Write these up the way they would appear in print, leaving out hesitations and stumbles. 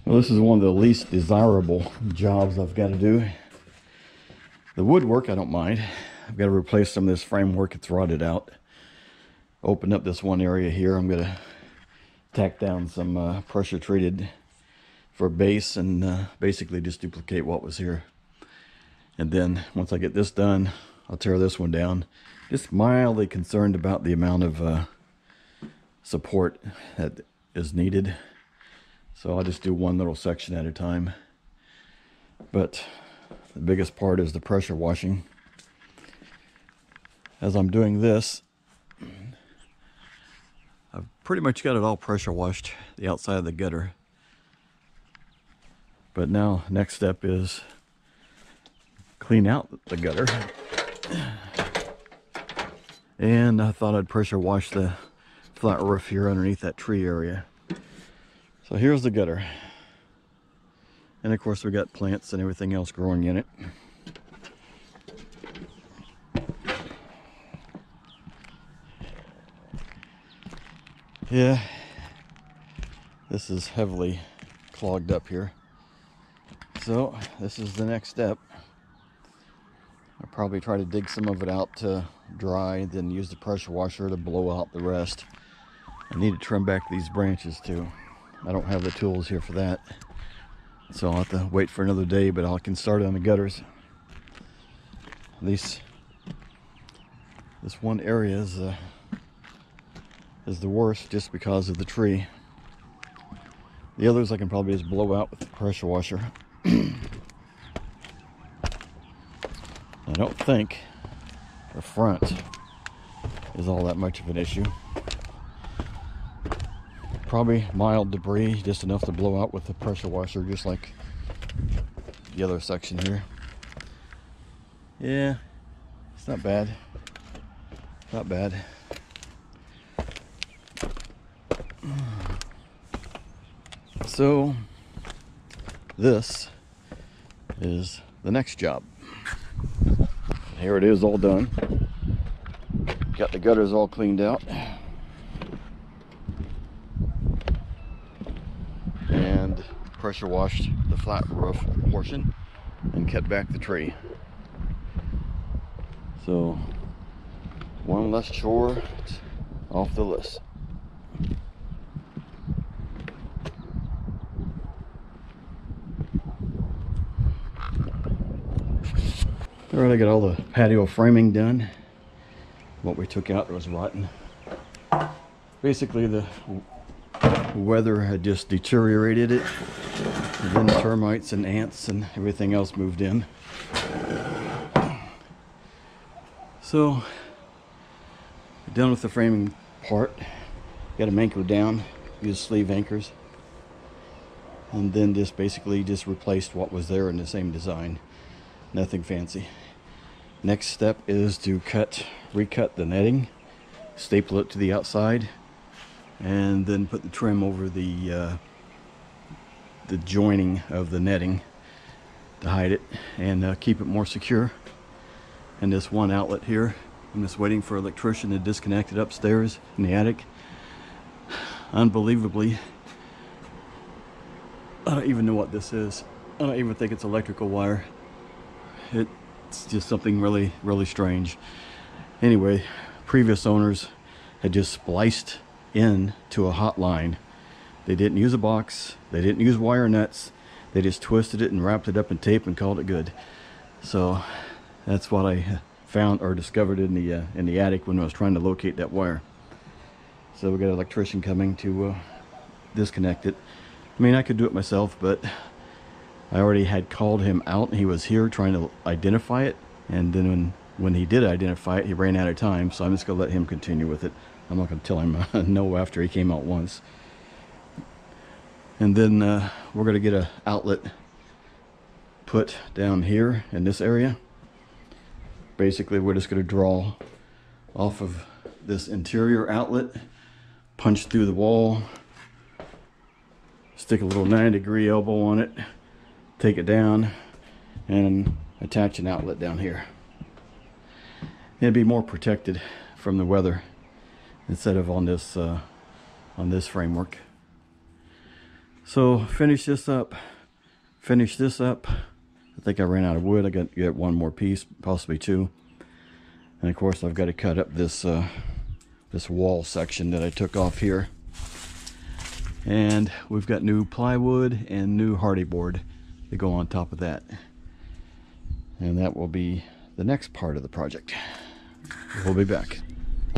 Well, this is one of the least desirable jobs I've got to do. The woodwork, I don't mind. I've got to replace some of this framework. It's rotted out. Open up this one area here. I'm going to tack down some pressure treated for base and basically just duplicate what was here. And then once I get this done, I'll tear this one down. Just mildly concerned about the amount of support that is needed. So I'll just do one little section at a time. But the biggest part is the pressure washing. As I'm doing this, I've pretty much got it all pressure washed, the outside of the gutter. But now, next step is clean out the gutter. And I thought I'd pressure wash the flat roof here underneath that tree area. So here's the gutter. And of course we got plants and everything else growing in it. Yeah, this is heavily clogged up here. So this is the next step. I'll probably try to dig some of it out to dry, then use the pressure washer to blow out the rest. I need to trim back these branches too. I don't have the tools here for that. So I'll have to wait for another day, but I can start on the gutters. At least this one area is the worst just because of the tree. The others I can probably just blow out with the pressure washer. I don't think the front is all that much of an issue. Probably mild debris, just enough to blow out with the pressure washer, just like the other section here. Yeah, it's not bad. Not bad. So this is the next job. Here it is, all done. Got the gutters all cleaned out. And pressure washed the flat roof portion and cut back the tree. So one less chore off the list. Alright, I got all the patio framing done. What we took out was rotten. Basically the weather had just deteriorated it, and then the termites and ants and everything else moved in. So done with the framing part. Got them anchored down, use sleeve anchors, and then just basically just replaced what was there in the same design. Nothing fancy. Next step is to recut the netting, staple it to the outside, and then put the trim over the joining of the netting to hide it and keep it more secure. And this one outlet here, I'm just waiting for an electrician to disconnect it upstairs in the attic. Unbelievably, I don't even know what this is. I don't even think it's electrical wire. It's just something really, really strange. Anyway, previous owners had just spliced in to a hot line. They didn't use a box. They didn't use wire nuts. They just twisted it and wrapped it up in tape and called it good. So that's what I found or discovered in the attic when I was trying to locate that wire. So we got an electrician coming to disconnect it. I mean, I could do it myself, but I already had called him out and he was here trying to identify it, and then when he did identify it, he ran out of time, so I'm just gonna let him continue with it. I'm not gonna tell him no after he came out once. And then we're gonna get an outlet put down here in this area. Basically we're just gonna draw off of this interior outlet, punch through the wall, stick a little 90-degree elbow on it, take it down, and attach an outlet down here. It'd be more protected from the weather instead of on this framework. So finish this up. I think I ran out of wood. I got to get one more piece, possibly two. And of course I've got to cut up this this wall section that I took off here. And we've got new plywood and new hardy board to go on top of that. And that will be the next part of the project. We'll be back.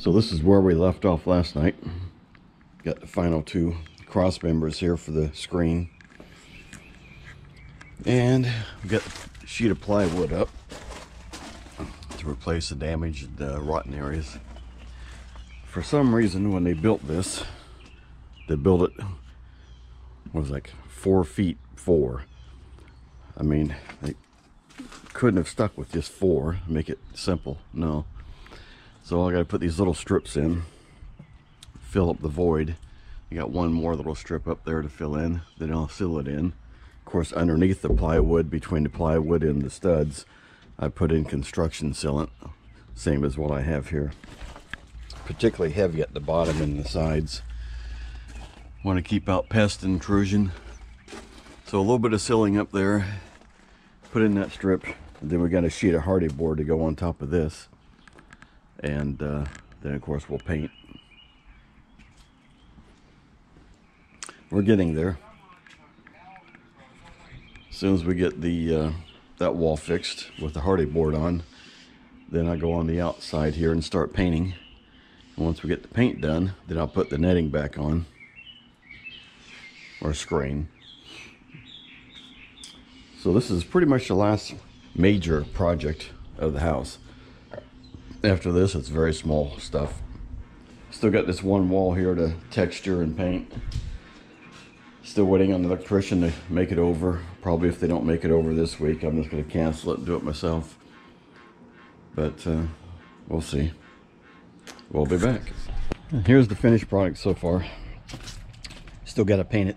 So this is where we left off last night. Got the final two cross members here for the screen. And we got a sheet of plywood up to replace the damaged rotten areas. For some reason when they built this, they built it, was like 4 feet 4. I mean, they couldn't have stuck with just 4, make it simple. No. So I got to put these little strips in, fill up the void. You got one more little strip up there to fill in, then I'll seal it in. Of course, underneath the plywood, between the plywood and the studs, I put in construction sealant, same as what I have here. Particularly heavy at the bottom and the sides. Want to keep out pest intrusion. So a little bit of sealing up there, put in that strip, and then we got a sheet of hardy board to go on top of this. And then of course we'll paint. We're getting there. As soon as we get the that wall fixed with the hardy board on, then I go on the outside here and start painting. And once we get the paint done, then I'll put the netting back on, or screen. So this is pretty much the last major project of the house. After this, it's very small stuff. Still got this one wall here to texture and paint. Still waiting on the electrician to make it over. Probably if they don't make it over this week, I'm just going to cancel it and do it myself. But we'll see. We'll be back. Here's the finished product so far. Still got to paint it.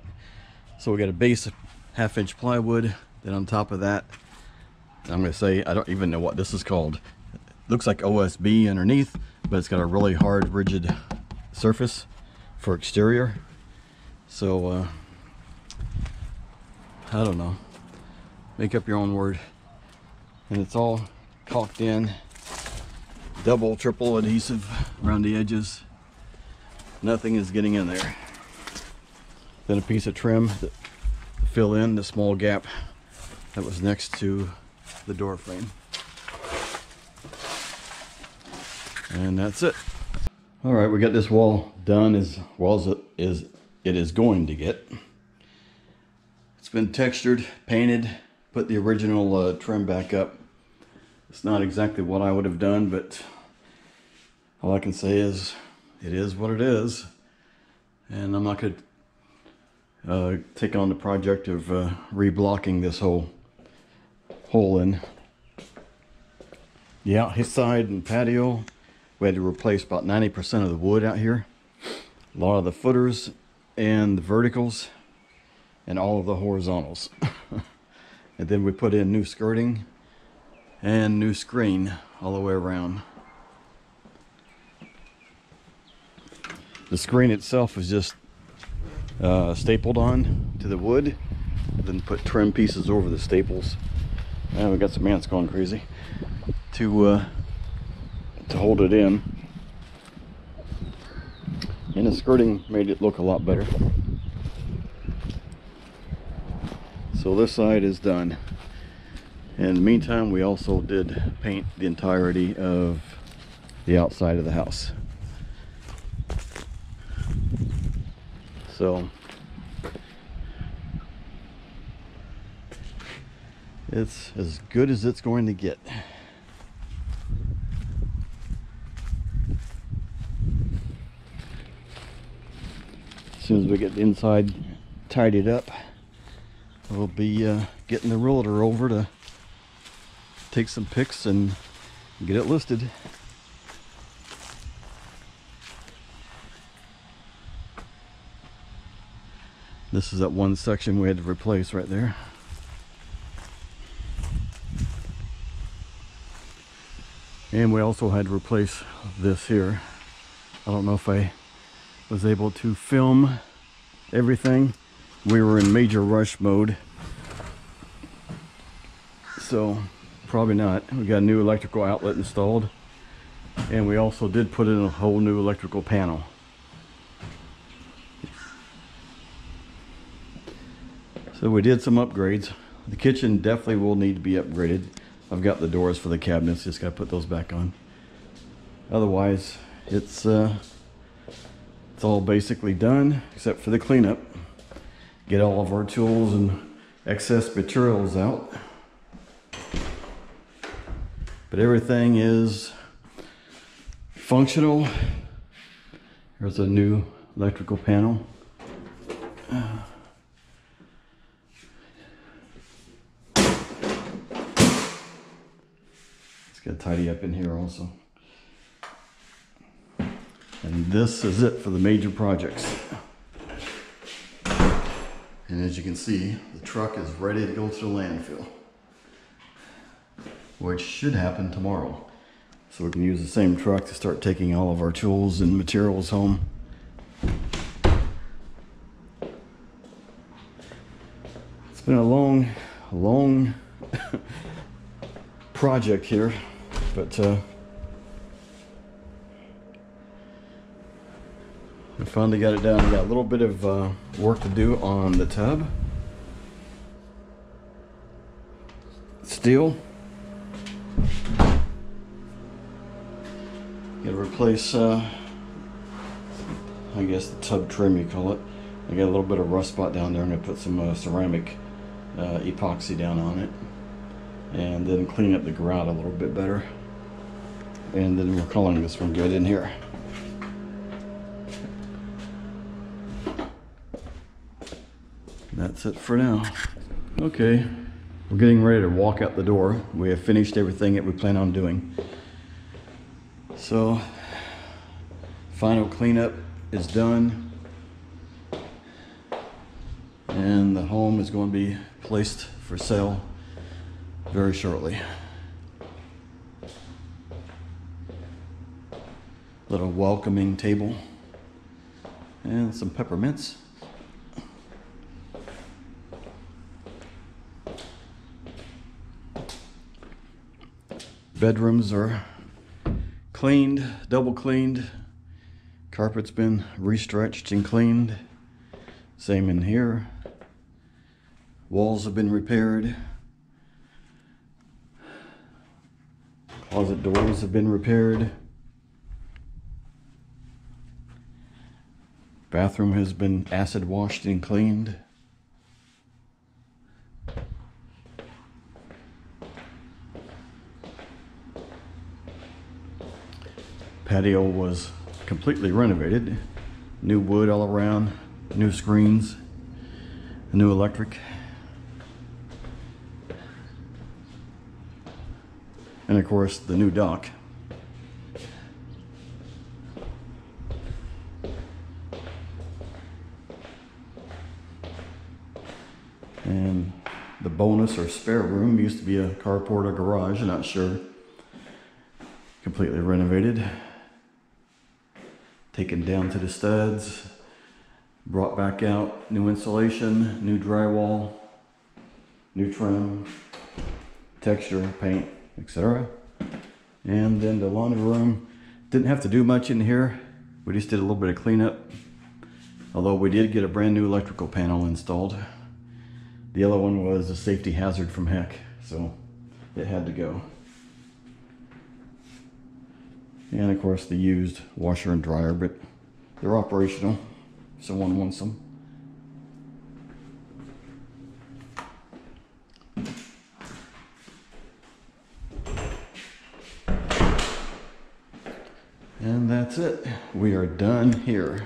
So we got a base of 1/2-inch plywood. Then on top of that, I'm going to say, I don't even know what this is called. It looks like OSB underneath, but it's got a really hard, rigid surface for exterior. So I don't know, make up your own word. And it's all caulked in, double, triple adhesive around the edges. Nothing is getting in there. Then a piece of trim to fill in the small gap that was next to the door frame. And that's it. All right, we got this wall done as well as it is going to get. It's been textured, painted, put the original trim back up. It's not exactly what I would have done, but all I can say is it is what it is. And I'm not going to take on the project of reblocking this whole hole in. The out his side and patio, we had to replace about 90% of the wood out here. A lot of the footers and the verticals and all of the horizontals. And then we put in new skirting and new screen all the way around. The screen itself is just stapled on to the wood, then put trim pieces over the staples. And we got some ants going crazy to hold it in. And the skirting made it look a lot better. So this side is done. In the meantime, we also did paint the entirety of the outside of the house. So it's as good as it's going to get. As soon as we get the inside tidied up, we'll be getting the realtor over to take some pics and get it listed. This is that one section we had to replace right there. And we also had to replace this here. I don't know if I was able to film everything. we were in major rush mode. So probably not. We got a new electrical outlet installed, and we also did put in a whole new electrical panel. So we did some upgrades. The kitchen definitely will need to be upgraded. I've got the doors for the cabinets, just got to put those back on. Otherwise, it's all basically done except for the cleanup. Get all of our tools and excess materials out. But everything is functional. Here's a new electrical panel. It's got to tidy up in here also. And this is it for the major projects. And as you can see, the truck is ready to go to the landfill, which should happen tomorrow. So we can use the same truck to start taking all of our tools and materials home. It's been a long project here, but we finally got it done. We got a little bit of work to do on the tub. Steel. Got to replace, I guess the tub trim you call it. I got a little bit of rust spot down there, and I put some ceramic epoxy down on it, and then clean up the grout a little bit better. And then we're coloring this one good in here. That's it for now. Okay, we're getting ready to walk out the door. We have finished everything that we plan on doing. So, final cleanup is done, and the home is going to be placed for sale very shortly. Little welcoming table and some peppermints. Bedrooms are cleaned, double cleaned. Carpet's been restretched and cleaned. Same in here. Walls have been repaired. Closet doors have been repaired. Bathroom has been acid washed and cleaned. Patio was completely renovated. New wood all around, new screens, new electric. And of course, the new dock. And the bonus or spare room used to be a carport or garage, I'm not sure. Completely renovated. Taken down to the studs, brought back out, new insulation, new drywall, new trim, texture, paint, etc. And then the laundry room, didn't have to do much in here. We just did a little bit of cleanup, although we did get a brand new electrical panel installed. The other one was a safety hazard from heck, so it had to go. And of course the used washer and dryer, but they're operational if someone wants them. And that's it. We are done here.